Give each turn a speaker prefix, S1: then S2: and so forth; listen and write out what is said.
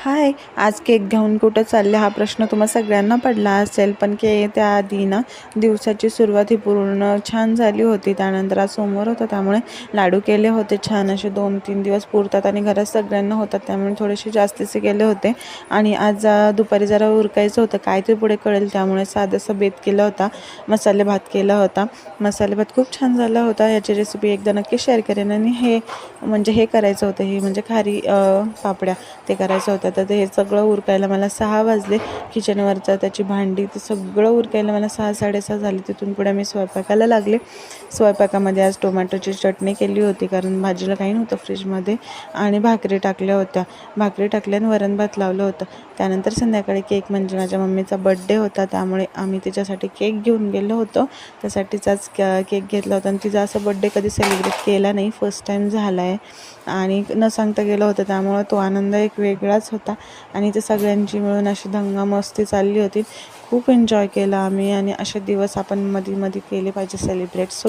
S1: हाय, आज केक घेऊन कुठं चालले हा प्रश्न तुम्हा सगळ्यांना पडला असेल, पण त्याआधी ना दिवसाची सुरुवात ही पूर्ण छान झाली होती. त्यानंतर आज सोमवार होता, त्यामुळे लाडू केले होते छान असे 2-3 दिवस पुरतात आणि घरात सगळ्यांना होतात, त्यामुळे थोडेसे जास्तीचे केले होते. आणि आज दुपारी जरा उरकायचं होतं, काय ते पुढे कळेल, त्यामुळे साधासा बेत केला होता. मसाले भात केला होता. मसाले भात खूप छान झाला होता. याची रेसिपी एकदा नक्की शेअर करेन. आणि हे करायचं होतं, हे म्हणजे खारी पापड्या ते करायचं होतं. तर हे सगळं उरकायला मला 6 वाजले. किचनवरचं त्याची भांडी ते सगळं उरकायला मला 6-6:30 झाले. तिथून पुढे मी स्वयंपाकाला लागले. स्वयंपाकामध्ये आज टोमॅटोची चटणी केली होती, कारण भाजीला काही नव्हतं फ्रीजमध्ये. आणि भाकरी टाकल्या होत्या. भाकरी टाकल्यानं वरण भात लावलं होतं. त्यानंतर संध्याकाळी केक, म्हणजे माझ्या मम्मीचा बड्डे होता, त्यामुळे आम्ही तिच्यासाठी केक घेऊन गेलो होतो. त्यासाठीच आज केक घेतला होता. आणि तिचा असं बड्डे कधी सेलिब्रेट केला नाही, फर्स्ट टाईम झाला आहे. आणि न सांगता गेलं होतं, त्यामुळं तो आनंद एक वेगळाच होता. आणि ते सगळ्यांची मिळून अशी दंगामस्ती चालली होती. खूप एन्जॉय केला आम्ही. आणि असे दिवस आपण मध्ये केले पाहिजे सेलिब्रेट. सो